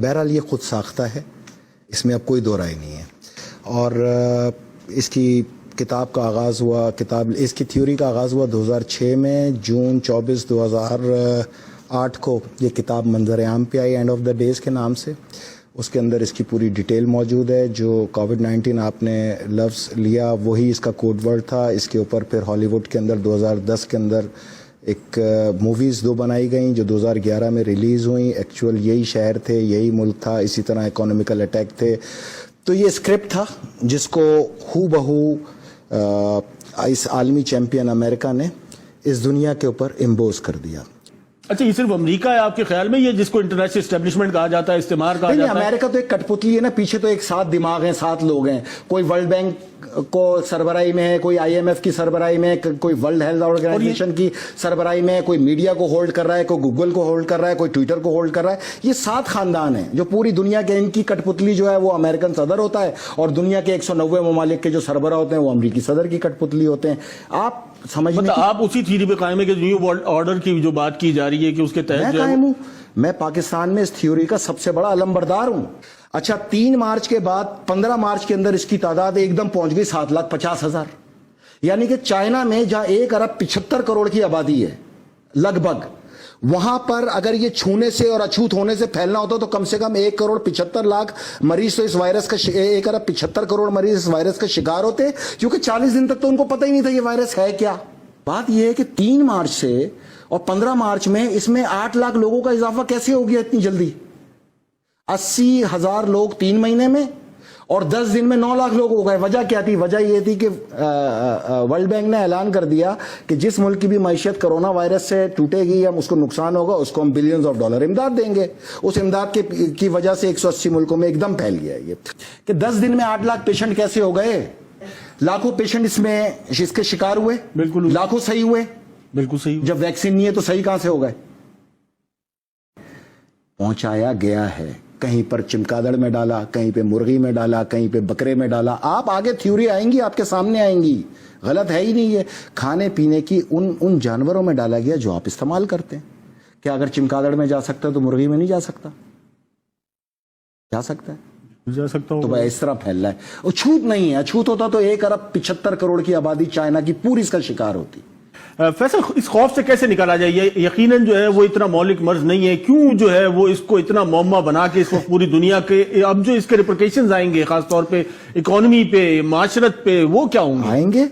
بہرحال یہ خود ساختہ ہے، اس میں اب کوئی دو رائے نہیں ہے. اور اس کی کتاب کا آغاز ہوا، اس کی تھیوری کا آغاز ہوا 2006 میں. جون 24 2008 کو یہ کتاب منظر عام پہ آئی، اینڈ آف دا ڈیز کے نام سے. اس کے اندر اس کی پوری ڈیٹیل موجود ہے. جو کووڈ-19 آپ نے لفظ لیا وہی اس کا کوڈ ورڈ تھا. اس کے اوپر پھر ہالی ووڈ کے اندر 2010 کے اندر ایک موویز 2 بنائی گئیں جو 2011 میں ریلیز ہوئیں. ایکچوئل یہی شہر تھے، یہی ملک تھا، اسی طرح اکانومیکل اٹیک تھے. تو یہ اسکرپٹ تھا جس کو ہو بہو اس عالمی چیمپئن امریکہ نے اس دنیا کے اوپر امبوز کر دیا. اچھا، یہ صرف امریکہ ہے آپ کے خیال میں، یہ جس کو انٹرنیشنل اسٹیبلشمنٹ کہا جاتا ہے، استعمار کہا جاتا ہے؟ امریکہ تو ایک کٹ پتلی ہے نا، پیچھے تو ایک 7 دماغ ہیں، 7 لوگ ہیں. کوئی ورلڈ بینک کو سربراہی میں ہے، کوئی IMF کی سربراہی میں ہے، کوئی ورلڈ ہیلتھ آرگنائزیشن کی سربراہی میں ہے، کوئی میڈیا کو ہولڈ کر رہا ہے، کوئی گوگل کو ہولڈ کر رہا ہے، کوئی ٹویٹر کو ہولڈ کر رہا ہے. یہ 7 خاندان ہیں جو پوری دنیا کے، ان کی کٹ پتلی جو ہے وہ امریکن صدر ہوتا ہے، اور دنیا کے 190 ممالک کے جو سربراہ ہوتے ہیں وہ امریکی صدر کی کٹ پتلی ہوتے ہیں. آپ سمجھنے آپ اسی تھیوری پہ قائم ہے کہ نیو ورلڈ آرڈر کی جو بات کی جا رہی ہے کہ اس کے تحت قائم ہوں. میں پاکستان میں اس تھیوری کا سب سے بڑا علمبردار ہوں. اچھا، 3 مارچ کے بعد 15 مارچ کے اندر اس کی تعداد ایک دم پہنچ گئی 7,50,000. یعنی کہ چائنا میں جہاں 1 ارب 75 کروڑ کی آبادی ہے لگ بھگ، وہاں پر اگر یہ چھونے سے اور اچھوت ہونے سے پھیلنا ہوتا تو کم سے کم 1,75,00,000 مریض تو اس وائرس کا 1 ارب 75 کروڑ مریض اس وائرس کا شکار ہوتے، کیونکہ 40 دن تک تو ان کو پتہ ہی نہیں تھا یہ وائرس ہے کیا. بات یہ ہے کہ 3 مارچ سے اور 15 مارچ میں اس میں 8 لاکھ لوگوں کا اضافہ کیسے ہو گیا اتنی جلدی؟ 80,000 لوگ 3 مہینے میں، اور 10 دن میں 9 لاکھ لوگ ہو گئے. وجہ کیا تھی؟ وجہ یہ تھی کہ ورلڈ بینک نے اعلان کر دیا کہ جس ملک کی بھی معیشت کرونا وائرس سے ٹوٹے گی یا اس کو نقصان ہوگا اس کو ہم بلینز آف ڈالر امداد دیں گے. اس امداد کی وجہ سے 180 ملکوں میں ایک دم پھیل گیا یہ کہ 10 دن میں 8 لاکھ پیشنٹ کیسے ہو گئے. لاکھوں پیشنٹ اس کے شکار ہوئے، بالکل لاکھوں صحیح ہوئے. بالکل صحیح. جب ویکسین نہیں ہے تو صحیح کہاں سے ہو گئے؟ پہنچایا گیا ہے. کہیں پر چمگادڑ میں ڈالا، کہیں پہ مرغی میں ڈالا، کہیں پہ بکرے میں ڈالا. آپ آگے تھیوری آئیں گی، آپ کے سامنے آئیں گی. غلط ہے ہی نہیں. ہے کھانے پینے کی ان جانوروں میں ڈالا گیا جو آپ استعمال کرتے ہیں. کیا اگر چمگادڑ میں جا سکتا ہے تو مرغی میں نہیں جا سکتا؟ جا سکتا ہے، جا سکتا ہوں. تو بھائی اس طرح پھیل رہا ہے. اچھوت نہیں ہے. اچھوت ہوتا تو 1 ارب 75 کروڑ کی آبادی چائنا کی پوری اس کا شکار ہوتی. فیصل، اس خوف سے کیسے نکالا جائے؟ یقیناً جو ہے وہ اتنا مولک مرض نہیں ہے، کیوں جو ہے وہ اس کو اتنا معمہ بنا کے اس وقت پوری دنیا کے اب جو اس کے ریپرکیشنز آئیں گے خاص طور پہ اکانومی پہ، معاشرت پہ، وہ کیا ہوں گے؟ آئیں گے،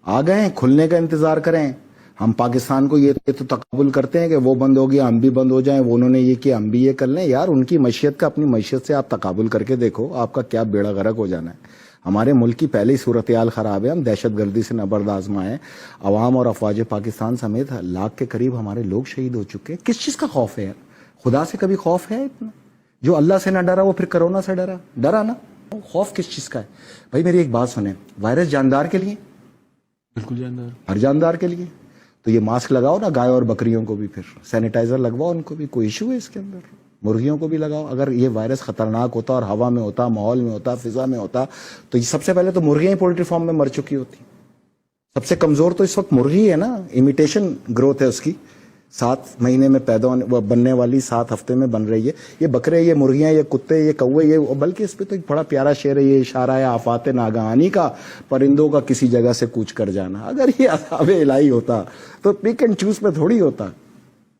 آ گئے ہیں. کھلنے کا انتظار کریں. ہم پاکستان کو یہ تو تقابل کرتے ہیں کہ وہ بند ہو گیا ہم بھی بند ہو جائیں، وہ انہوں نے یہ کیا ہم بھی یہ کر لیں. یار ان کی معیشت کا اپنی معیشت سے آپ تقابل کر کے دیکھو، آپ کا کیا بیڑا غرق ہو جانا ہے. ہمارے ملک کی پہلی صورتحال خراب ہے. ہم دہشت گردی سے نبرد آزما ہے. عوام اور افواج پاکستان سمیت لاکھ کے قریب ہمارے لوگ شہید ہو چکے ہیں. کس چیز کا خوف ہے؟ خدا سے کبھی خوف ہے اتنا؟ جو اللہ سے نہ ڈرا وہ پھر کرونا سے ڈرا نا. خوف کس چیز کا ہے؟ بھائی میری ایک بات سنیں، وائرس جاندار کے لیے، بالکل جاندار، ہر جاندار کے لیے. تو یہ ماسک لگاؤ نا گائے اور بکریوں کو بھی، پھر سینیٹائزر لگواؤ ان کو بھی. کوئی ایشو ہے اس کے اندر؟ مرغیوں کو بھی لگاؤ. اگر یہ وائرس خطرناک ہوتا اور ہوا میں ہوتا، ماحول میں ہوتا، فضا میں ہوتا، تو یہ سب سے پہلے تو مرغیاں ہی پولٹری فارم میں مر چکی ہوتی. سب سے کمزور تو اس وقت مرغی ہے نا. امیٹیشن گروتھ ہے اس کی، 7 مہینے میں پیدا بننے والی 7 ہفتے میں بن رہی ہے. یہ بکرے، یہ مرغیاں، یہ کتے، یہ کوے، یہ بلکہ اس پہ تو ایک بڑا پیارا شعر ہے، یہ اشارہ ہے آفات ناگہانی کا، پرندوں کا کسی جگہ سے کوچ کر جانا. اگر یہ عذاب الہی ہوتا تو پک اینڈ چوز پہ تھوڑی ہوتا،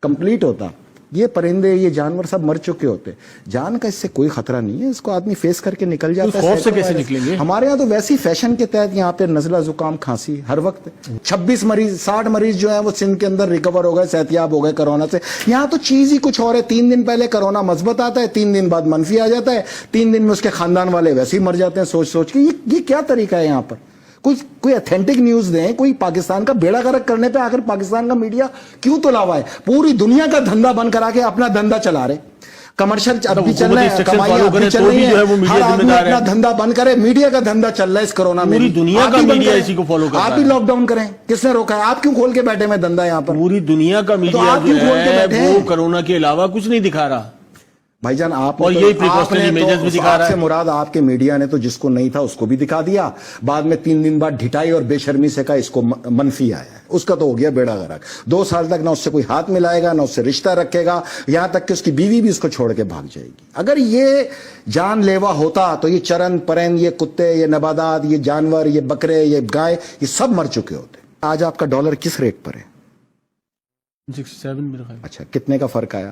کمپلیٹ ہوتا. یہ پرندے، یہ جانور سب مر چکے ہوتے. جان کا اس سے کوئی خطرہ نہیں ہے، اس کو آدمی فیس کر کے نکل جاتا ہے. خوف سے کیسے نکلیں گے؟ ہمارے یہاں تو ویسی فیشن کے تحت یہاں پہ نزلہ زکام کھانسی ہر وقت. 26 مریض 60 مریض جو ہیں وہ سندھ کے اندر ریکور ہو گئے، صحت یاب ہو گئے کرونا سے. یہاں تو چیز ہی کچھ اور ہے. 3 دن پہلے کرونا مثبت آتا ہے، 3 دن بعد منفی آ جاتا ہے، 3 دن میں اس کے خاندان والے ویسے ہی مر جاتے ہیں سوچ کے. یہ کیا طریقہ ہے یہاں پر؟ کوئی اتھینٹک نیوز دیں. کوئی پاکستان کا بیڑا غرق کرنے پہ آخر پاکستان کا میڈیا کیوں تلا ہوا ہے؟ پوری دنیا کا دھندا بند کرا کے اپنا دھندا چلا رہے. کمرشل اب بھی چل رہا ہے، کمائیاں اب بھی چل رہی ہیں. ہر آدمی اپنا دھندا بند کرے. میڈیا کا دھندا چل رہا ہے اس کرونا میں. پوری دنیا کا میڈیا اسی کو فالو کر رہا ہے. آپ بھی لاک ڈاؤن کریں. کس نے روکا ہے؟ آپ کیوں کھول کے بیٹھے میں دھندا یہاں پر؟ پوری دنیا کا میڈیا جو ہے وہ کرونا کے علاوہ کچھ نہیں دکھا رہا. بھائی جان آپ اور یہی precautionary measures بھی دکھا رہا ہے. سے مراد آپ کے میڈیا نے تو جس کو نہیں تھا اس کو بھی دکھا دیا, بعد میں 3 دن بعد ڈھٹائی اور بے شرمی سے کہا اس کو منفی آیا ہے, اس کا تو ہو گیا بیڑا غرق. 2 سال تک نہ اس سے کوئی ہاتھ ملائے گا, نہ اس سے رشتہ رکھے گا, یہاں تک کہ اس کی بیوی بھی اس کو چھوڑ کے بھاگ جائے گی. اگر یہ جان لیوا ہوتا تو یہ چرن پرند, یہ کتے, یہ نباتات, یہ جانور, یہ بکرے, یہ گائے, یہ سب مر چکے ہوتے. آج آپ کا ڈالر کس ریٹ پر ہے؟ 67 میرا خیال. اچھا, کتنے کا فرق آیا؟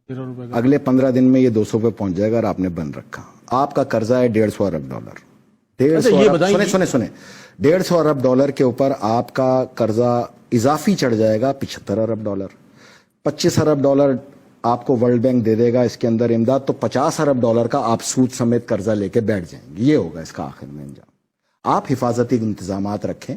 13 روپے کا. اگلے 15 دن میں یہ 200 پہ پہنچ جائے گا, اور آپ نے بند رکھا. آپ کا قرضہ ہے 150 ارب ڈالر. 150 ارب ڈالر کے اوپر آپ کا قرضہ اضافی چڑھ جائے گا 75 ارب ڈالر. 25 ارب ڈالر آپ کو ورلڈ بینک دے دے گا اس کے اندر امداد, تو 50 ارب ڈالر کا آپ سود سمیت قرضہ لے کے بیٹھ جائیں گے. یہ ہوگا اس کا آخر میں انجام. آپ حفاظتی انتظامات رکھیں,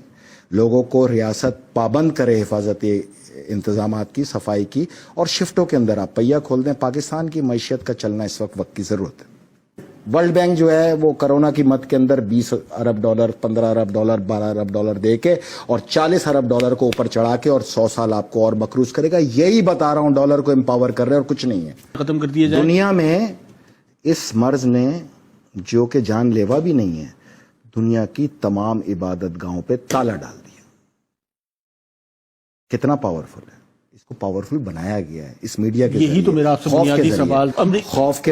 لوگوں کو ریاست پابند کرے حفاظتی انتظامات کی, صفائی کی, اور شفٹوں کے اندر آپ پہیہ کھول دیں. پاکستان کی معیشت کا چلنا اس وقت کی ضرورت ہے. ورلڈ بینک جو ہے وہ کرونا کی مد کے اندر 20 ارب ڈالر, 15 ارب ڈالر, 12 ارب ڈالر دے کے اور 40 ارب ڈالر کو اوپر چڑھا کے اور 100 سال آپ کو اور مقروض کرے گا. یہی بتا رہا ہوں, ڈالر کو امپاور کر رہے اور کچھ نہیں ہے. ختم کر دیا جائے. دنیا میں اس مرض نے, جو کہ جان لیوا بھی نہیں ہے, دنیا کی تمام عبادت گاہوں پہ تالا ڈال دیا. کتنا پاورفل ہے, اس کو پاورفل بنایا گیا ہے اس میڈیا کے. یہی تو میرا آپ سے بنیادی سوال.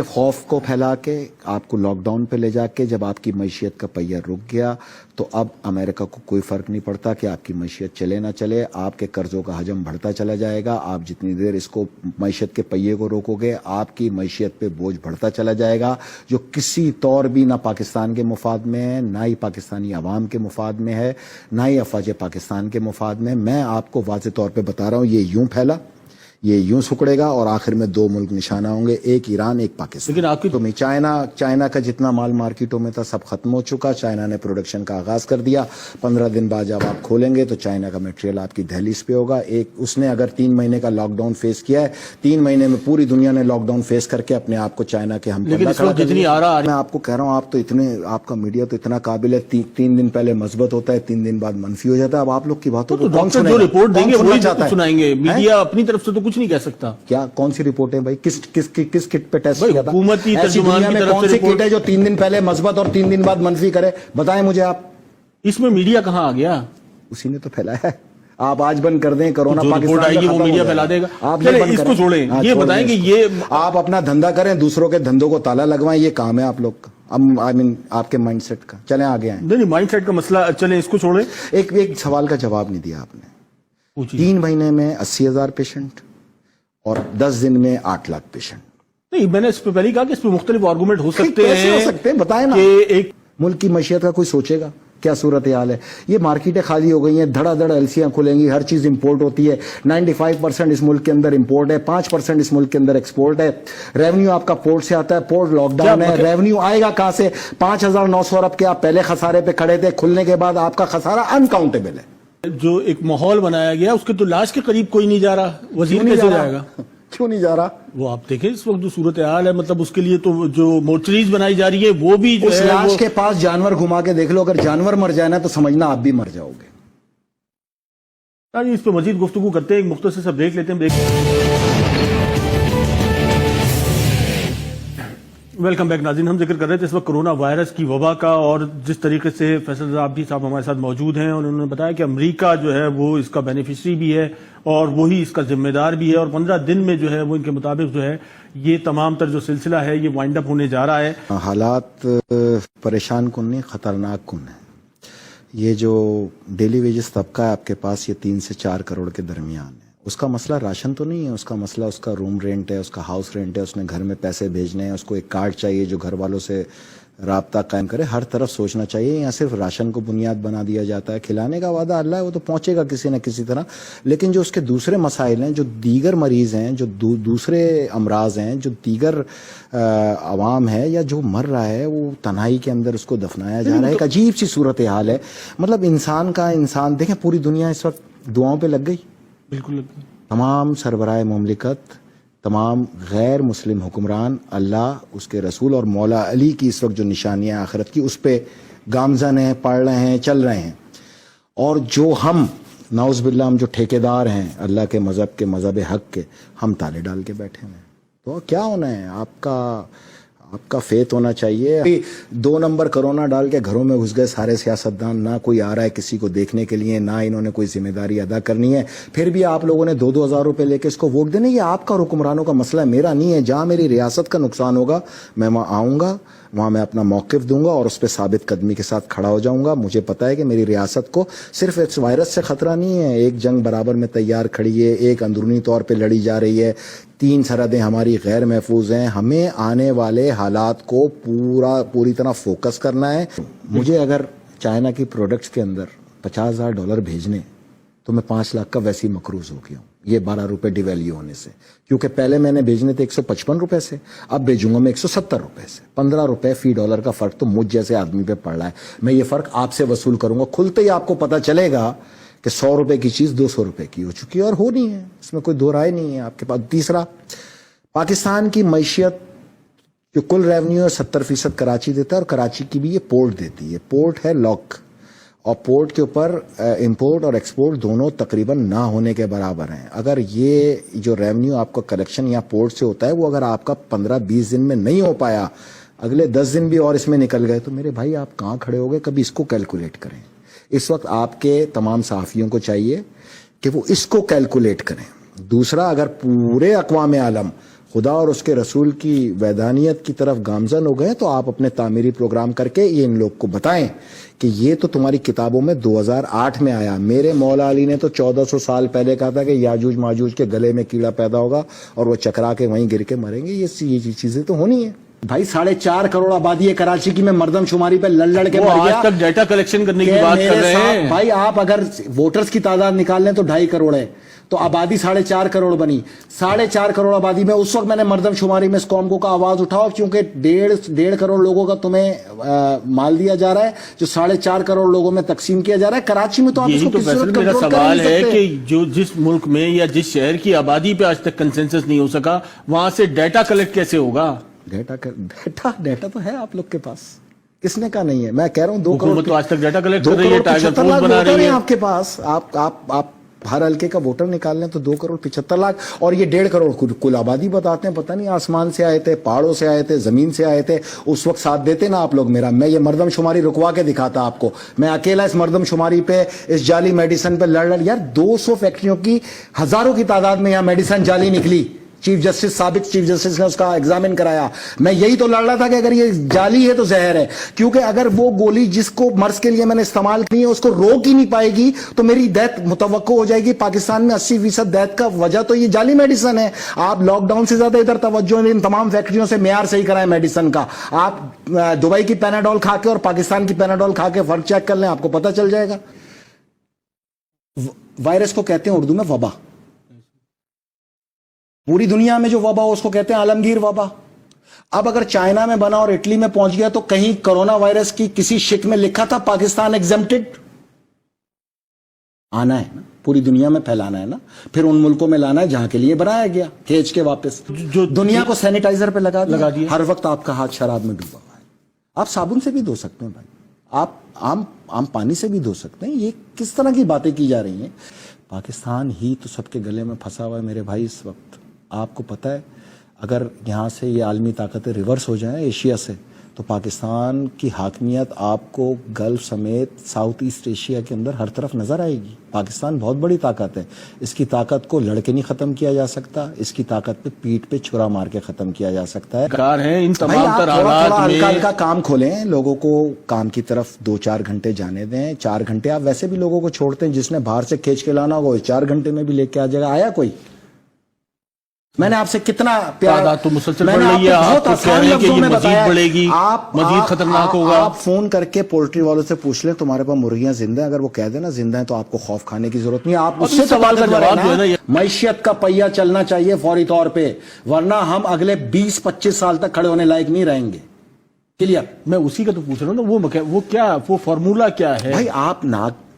خوف کو پھیلا کے آپ کو لاک ڈاؤن پہ لے جا کے, جب آپ کی معیشت کا پہیہ رک گیا تو اب امریکہ کو کوئی فرق نہیں پڑتا کہ آپ کی معیشت چلے نہ چلے. آپ کے قرضوں کا حجم بڑھتا چلا جائے گا. آپ جتنی دیر اس کو معیشت کے پہیے کو روکو گے, آپ کی معیشت پہ بوجھ بڑھتا چلا جائے گا, جو کسی طور بھی نہ پاکستان کے مفاد میں ہے, نہ ہی پاکستانی عوام کے مفاد میں ہے, نہ ہی افواج پاکستان کے مفاد میں. میں آپ کو واضح طور پہ بتا رہا ہوں, یہ یوں پھیلا, یہ یوں سکڑے گا, اور آخر میں 2 ملک نشانہ ہوں گے, ایک ایران, ایک پاکستان. لیکن آپ کی تو چائنا کا جتنا مال مارکیٹوں میں تھا سب ختم ہو چکا. چائنا نے پروڈکشن کا آغاز کر دیا. 15 دن بعد جب آپ کھولیں گے تو چائنا کا میٹریل آپ کی دہلیز پہ ہوگا. اس نے اگر 3 مہینے کا لاک ڈاؤن فیس کیا ہے, 3 مہینے میں پوری دنیا نے لاک ڈاؤن فیس کر کے اپنے آپ کو چائنا کے ہم لیکن اس وقت جتنی آ رہا, میں آپ کو کہہ رہا ہوں, آپ تو اتنے, آپ کا میڈیا تو اتنا قابل ہے, 3 دن پہلے مثبت ہوتا ہے, 3 دن بعد منفی ہو جاتا ہے. اب آپ لوگ کی باتوں کو کون جو رپورٹ دیں گے وہی سنائیں گے. میڈیا اپنی طرف سے تو کچھ نہیں کہہ سکتا. کیا کون سی رپورٹ ہے بھائی؟ کس کٹ پہ ٹیسٹ کیا تھا؟ حکومتی ترجمان کی طرف کون سی کٹ ہے جو 3 دن پہلے مثبت اور 3 دن بعد منفی کرے؟ بتائیں مجھے آپ. اس میں میڈیا کہاں آ گیا؟ اسی نے تو پھیلایا ہے. آپ آج بند کر دیں, کرونا پاکستان آئے گی وہ میڈیا پھیلا دے گا. آپ اس کو چھوڑیں, یہ بتائیں کہ یہ آپ اپنا دھندا کریں, دوسروں کے دھندوں کو تالا لگوائیں, یہ کام ہے آپ لوگ کا. آپ کے مائنڈ سیٹ کا. چلیں آگے آئیں. نہیں, مائنڈ سیٹ کا مسئلہ, چلیں اس کو چھوڑیں. ایک سوال کا جواب نہیں دیا آپ نے. 3 مہینے میں 80,000 پیشنٹ اور 10 دن میں 8 لاکھ پیشنٹ. نہیں, میں نے اس پہ پہلے کہا کہ اس پہ مختلف آرگومنٹ ہو سکتے ہیں. بتائیں نا, ایک ملک کی معیشت کا کوئی سوچے گا کیا صورتحال ہے. یہ مارکیٹیں خالی ہو گئی ہیں, دھڑا دھڑ ایلسیاں کھلیں گی, ہر چیز امپورٹ ہوتی ہے. 95% اس ملک کے اندر امپورٹ ہے, 5% اس ملک کے اندر ایکسپورٹ ہے. ریونیو آپ کا پورٹ سے آتا ہے, پورٹ لاک ڈاؤن ہے, ریونیو آئے گا کہاں سے؟ 5,900 ارب کے آپ پہلے خسارے پہ کھڑے تھے, کھلنے کے بعد آپ کا خسارہ انکاؤنٹیبل ہے. جو ایک ماحول بنایا گیا اس کے تو لاش کے قریب کوئی نہیں جا رہا. وزیر کیسے جائے گا؟ کیوں نہیں جا رہا؟ وہ آپ دیکھیں اس وقت جو صورتحال ہے, مطلب اس کے لیے تو جو مورچریز بنائی جا رہی ہے وہ بھی جو اس لاش کے پاس جانور گھما کے دیکھ لو, اگر جانور مر جائے نا تو سمجھنا آپ بھی مر جاؤ گے. اس پہ مزید گفتگو کرتے ہیں, ایک مختصر سا بریک لیتے ہیں. ویلکم بیک ناظرین. ہم ذکر کر رہے تھے اس وقت کرونا وائرس کی وبا کا, اور جس طریقے سے فیصل عابدی صاحب ہمارے ساتھ موجود ہیں, اور انہوں نے بتایا کہ امریکہ جو ہے وہ اس کا بینیفیشری بھی ہے اور وہی اس کا ذمہ دار بھی ہے, اور 15 دن میں جو ہے وہ ان کے مطابق جو ہے یہ تمام تر جو سلسلہ ہے یہ وائنڈ اپ ہونے جا رہا ہے. حالات پریشان کن نہیں, خطرناک کن ہے. یہ جو ڈیلی ویجز طبقہ ہے آپ کے پاس, یہ 3 سے 4 کروڑ کے درمیان ہے. اس کا مسئلہ راشن تو نہیں ہے, اس کا مسئلہ اس کا روم رینٹ ہے, اس کا ہاؤس رینٹ ہے, اس نے گھر میں پیسے بھیجنے ہیں, اس کو ایک کارڈ چاہیے جو گھر والوں سے رابطہ قائم کرے. ہر طرف سوچنا چاہیے. یہاں صرف راشن کو بنیاد بنا دیا جاتا ہے. کھلانے کا وعدہ اللہ ہے, وہ تو پہنچے گا کسی نہ کسی طرح, لیکن جو اس کے دوسرے مسائل ہیں, جو دیگر مریض ہیں, جو دوسرے امراض ہیں, جو دیگر عوام ہے یا جو مر رہا ہے, وہ تنہائی کے اندر اس کو دفنایا جا رہا ہے. ایک عجیب سی صورتحال ہے. مطلب انسان دیکھیں, پوری دنیا اس وقت دعاؤں پہ لگ گئی. بالکل لگ گئی. تمام سربراہ مملکت, تمام غیر مسلم حکمران, اللہ, اس کے رسول اور مولا علی کی اس وقت جو نشانیاں آخرت کی اس پہ گامزن ہیں, پڑھ رہے ہیں, چل رہے ہیں. اور جو ہم نعوذ باللہ, ہم جو ٹھیکیدار ہیں اللہ کے مذہب حق کے, ہم تالے ڈال کے بیٹھے ہیں. تو کیا ہونا ہے آپ کا فیت ہونا چاہیے. 2 نمبر کرونا ڈال کے گھروں میں گھس گئے سارے سیاستدان, نہ کوئی آ رہا ہے کسی کو دیکھنے کے لیے, نہ انہوں نے کوئی ذمہ داری ادا کرنی ہے. پھر بھی آپ لوگوں نے 2-2 ہزار روپے لے کے اس کو ووٹ دینے. یہ آپ کا حکمرانوں کا مسئلہ ہے, میرا نہیں ہے. جہاں میری ریاست کا نقصان ہوگا میں وہاں آؤں گا, وہاں میں اپنا موقف دوں گا اور اس پہ ثابت قدمی کے ساتھ کھڑا ہو جاؤں گا. مجھے پتا ہے کہ میری ریاست کو صرف اس وائرس سے خطرہ نہیں ہے, ایک جنگ برابر میں تیار کھڑی ہے, ایک اندرونی طور پہ لڑی جا رہی ہے, 3 سرحدیں ہماری غیر محفوظ ہیں. ہمیں آنے والے حالات کو پوری طرح فوکس کرنا ہے. مجھے اگر چائنا کی پروڈکٹس کے اندر $50,000 بھیجنے تو میں 5 لاکھ کا ویسے ہی مقروض ہو گیا ہوں, یہ 12 روپے ڈیویلیو ہونے سے. کیونکہ پہلے میں نے بھیجنے تھے 155 روپے سے, اب بھیجوں گا میں 170 روپے سے. 15 روپے فی ڈالر کا فرق تو مجھ جیسے آدمی پہ پڑ رہا ہے. میں یہ فرق آپ سے وصول کروں گا. کھلتے ہی آپ کو پتا چلے گا کہ 100 روپے کی چیز 200 روپے کی ہو چکی ہے, اور ہونی ہے, اس میں کوئی دو رائے نہیں ہے آپ کے پاس. تیسرا, پاکستان کی معیشت جو کل ریونیو 70% کراچی دیتا ہے, اور کراچی کی بھی یہ پورٹ دیتی ہے. پورٹ ہے لاک, اور پورٹ کے اوپر امپورٹ اور ایکسپورٹ دونوں تقریباً نہ ہونے کے برابر ہیں. اگر یہ جو ریونیو آپ کا کلیکشن یا پورٹ سے ہوتا ہے وہ اگر آپ کا 15-20 دن میں نہیں ہو پایا, اگلے 10 دن بھی اور اس میں نکل گئے, تو میرے بھائی آپ کہاں کھڑے ہو گئے؟ کبھی اس کو کیلکولیٹ کریں. اس وقت آپ کے تمام صحافیوں کو چاہیے کہ وہ اس کو کیلکولیٹ کریں. دوسرا, اگر پورے اقوام عالم خدا اور اس کے رسول کی ویدانیت کی طرف گامزن ہو گئے تو آپ اپنے تعمیری پروگرام کر کے یہ ان لوگ کو بتائیں کہ یہ تو تمہاری کتابوں میں 2008 میں آیا. میرے مولا علی نے تو 1400 سال پہلے کہا تھا کہ یاجوج ماجوج کے گلے میں کیڑا پیدا ہوگا اور وہ چکرا کے وہیں گر کے مریں گے. یہ چیزیں تو ہونی ہیں. بھائی 4.5 کروڑ آبادی ہے کراچی کی, میں مردم شماری پہ لڑ کے مر گیا. آج تک ڈیٹا کلیکشن کرنے کی بات کر رہے ہیں بھائی. آپ اگر ووٹرز کی تعداد نکال لیں تو 2.5 کروڑ ہے, تو آبادی 4.5 کروڑ بنی. 4.5 کروڑ آبادی میں اس وقت میں نے مردم شماری میں اس قوم کو کا آواز اٹھاؤ, کیونکہ 1.5 کروڑ لوگوں کا تمہیں مال دیا جا رہا ہے جو 4.5 کروڑ لوگوں میں تقسیم کیا جا رہا ہے. کراچی میں تو آپ اس کو کسی صورت میرا کنٹرول کر سوال نہیں ہے سکتے. کہ جو جس ملک میں یا جس شہر کی آبادی پہ آج تک کنسنسس نہیں ہو سکا, وہاں سے ڈیٹا کلیکٹ کیسے ہوگا؟ ڈیٹا تو ہے آپ لوگ کے پاس, کس نے کہا نہیں ہے؟ میں کہہ رہا ہوں 2 کروڑ تو آج تک ڈیٹا کلیکٹ کر رہی ہے, ٹائیگر فوڈ بنا رہی ہے آپ کے پاس. آپ ہر حلقے کا ووٹر نکال لیں تو 2 کروڑ 75 لاکھ, اور یہ 1.5 کروڑ کل آبادی بتاتے ہیں. پتہ نہیں آسمان سے آئے تھے, پہاڑوں سے آئے تھے, زمین سے آئے تھے, اس وقت ساتھ دیتے نا آپ لوگ میرا. میں یہ مردم شماری رکوا کے دکھاتا آپ کو. میں اکیلا اس مردم شماری پہ, اس جعلی میڈیسن پہ لڑ یار 200 فیکٹریوں کی ہزاروں کی تعداد میں یہاں میڈیسن جعلی نکلی. چیف جسٹس, سابق چیف جسٹس نے اس کا ایگزامن کرایا. میں یہی تو لڑ رہا تھا کہ اگر یہ جعلی ہے تو زہر ہے, کیونکہ اگر وہ گولی جس کو مرض کے لیے میں نے استعمال کی ہے اس کو روک ہی نہیں پائے گی تو میری ڈیتھ متوقع ہو جائے گی. پاکستان میں 80% ڈیتھ کا وجہ تو یہ جعلی میڈیسن ہے. آپ لاک ڈاؤن سے زیادہ ادھر توجہ ان تمام فیکٹریوں سے معیار صحیح کرائیں میڈیسن کا. آپ دبئی کی پیناڈول کھا کے اور پاکستان کی پیناڈول کھا کے فرق چیک کر لیں, آپ کو پتہ چل جائے گا. وائرس کو کہتے ہیں اردو میں وبا. پوری دنیا میں جو وبا ہو اس کو کہتے ہیں عالمگیر وبا. اب اگر چائنا میں بنا اور اٹلی میں پہنچ گیا تو کہیں کرونا وائرس کی کسی شک میں لکھا تھا پاکستان ایگزمپٹڈ؟ آنا ہے نا, پوری دنیا میں پھیلانا ہے نا, پھر ان ملکوں میں لانا ہے جہاں کے لیے بنایا گیا, کھینچ کے واپس جو دنیا کو سینیٹائزر پہ لگا دیا. ہر وقت آپ کا ہاتھ شراب میں ڈوبا ہوا ہے. آپ صابن سے بھی دھو سکتے ہیں بھائی, آپ عام پانی سے بھی دھو سکتے ہیں. یہ کس طرح کی باتیں کی جا رہی ہیں؟ پاکستان ہی تو سب کے گلے میں پھنسا ہوا ہے میرے بھائی اس وقت. آپ کو پتہ ہے اگر یہاں سے یہ عالمی طاقتیں ریورس ہو جائیں ایشیا سے تو پاکستان کی حاکمیت آپ کو گلف سمیت ساؤتھ ایسٹ ایشیا کے اندر ہر طرف نظر آئے گی. پاکستان بہت بڑی طاقت ہے, اس کی طاقت کو لڑکے نہیں ختم کیا جا سکتا, اس کی طاقت پہ پیٹ پہ چھرا مار کے ختم کیا جا سکتا ہے. کار ہیں ان تمام تر حالات میں ہلکا کام کھولیں, لوگوں کو کام کی طرف 2-4 گھنٹے جانے دیں. 4 گھنٹے آپ ویسے بھی لوگوں کو چھوڑتے ہیں, جس نے باہر سے کھینچ کے لانا ہوگا 4 گھنٹے میں بھی لے کے آ جائے گا. آیا کوئی؟ میں نے آپ سے کتنا پیار, تو مسلسل بڑھ رہی ہے, آپ تو کہہ رہے ہیں کہ یہ مزید بڑھے گی, مزید خطرناک ہوگا. آپ فون کر کے پولٹری والوں سے پوچھ لیں تمہارے پاس مرغیاں زندہ ہیں, اگر وہ کہہ دیں نا زندہ ہیں تو آپ کو خوف کھانے کی ضرورت نہیں. آپ اس سے سوال کا جواب جو ہے نا, معیشت کا پہیہ چلنا چاہیے فوری طور پہ, ورنہ ہم اگلے 20-25 سال تک کھڑے ہونے لائق نہیں رہیں گے. کلیئر؟ میں اسی کا تو پوچھ رہا ہوں نا, وہ کیا, وہ فارمولا کیا ہے بھائی؟ آپ